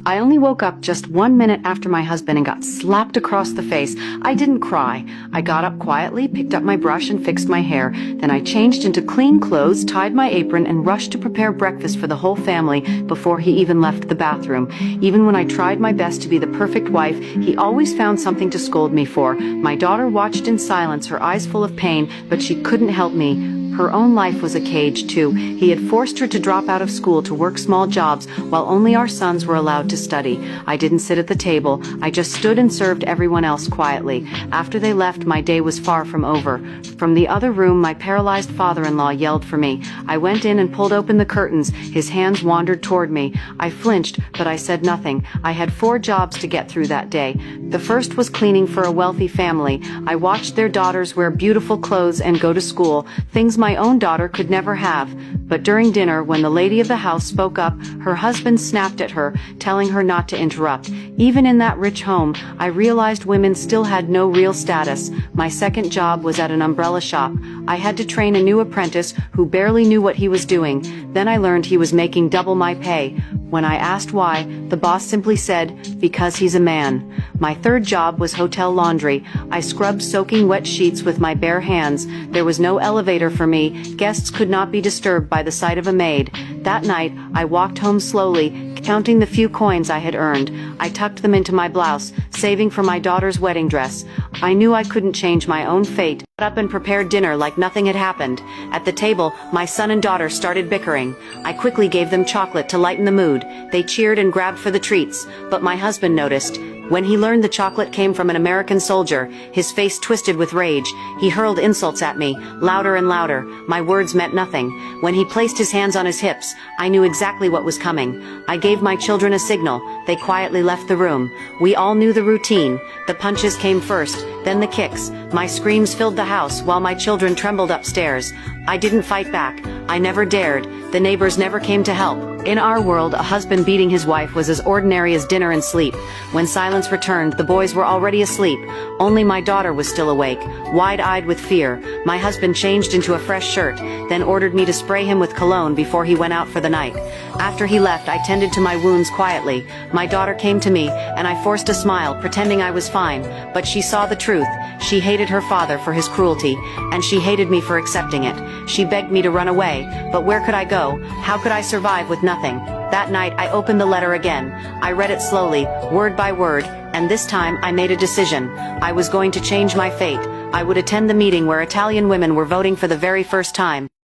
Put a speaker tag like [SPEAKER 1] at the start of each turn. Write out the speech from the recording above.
[SPEAKER 1] I only woke up just 1 minute after my husband and got slapped across the face. I didn't cry. I got up quietly, picked up my brush and fixed my hair. Then I changed into clean clothes, tied my apron, and rushed to prepare breakfast for the whole family before he even left the bathroom. Even when I tried my best to be the perfect wife, he always found something to scold me for. My daughter watched in silence, her eyes full of pain, but she couldn't help me. Her own life was a cage, too. He had forced her to drop out of school to work small jobs while only our sons were allowed to study. I didn't sit at the table. I just stood and served everyone else quietly. After they left, my day was far from over. From the other room, my paralyzed father-in-law yelled for me. I went in and pulled open the curtains. His hands wandered toward me. I flinched, but I said nothing. I had 4 jobs to get through that day. The first was cleaning for a wealthy family. I watched their daughters wear beautiful clothes and go to school, things my own daughter could never have. But during dinner, when the lady of the house spoke up, her husband snapped at her, telling her not to interrupt. Even in that rich home, I realized women still had no real status. My second job was at an umbrella shop. I had to train a new apprentice who barely knew what he was doing. Then I learned he was making double my pay. When I asked why, the boss simply said, "Because he's a man." My third job was hotel laundry. I scrubbed soaking wet sheets with my bare hands. There was no elevator for me. Guests could not be disturbed by the sight of a maid. That night, I walked home slowly, counting the few coins I had earned. I tucked them into my blouse, saving for my daughter's wedding dress. I knew I couldn't change my own fate. Got up and prepared dinner like nothing had happened. At the table, my son and daughter started bickering. I quickly gave them chocolate to lighten the mood. They cheered and grabbed for the treats, but my husband noticed. When he learned the chocolate came from an American soldier, his face twisted with rage. He hurled insults at me, louder and louder. My words meant nothing. When he placed his hands on his hips, I knew exactly what was coming. I gave my children a signal. They quietly left the room. We all knew the routine. The punches came first, then the kicks. My screams filled the house while my children trembled upstairs. I didn't fight back. I never dared. The neighbors never came to help. In our world, a husband beating his wife was as ordinary as dinner and sleep. When silence returned, the boys were already asleep. Only my daughter was still awake, wide-eyed with fear. My husband changed into a fresh shirt, then ordered me to spray him with cologne before he went out for the night. After he left, I tended to my wounds quietly. My daughter came to me, and I forced a smile, pretending I was fine. But she saw the truth. She hated her father for his cruelty, and she hated me for accepting it. She begged me to run away, but where could I go? How could I survive with nothing? That night, I opened the letter again. I read it slowly, word by word, and this time I made a decision. I was going to change my fate. I would attend the meeting where Italian women were voting for the very first time.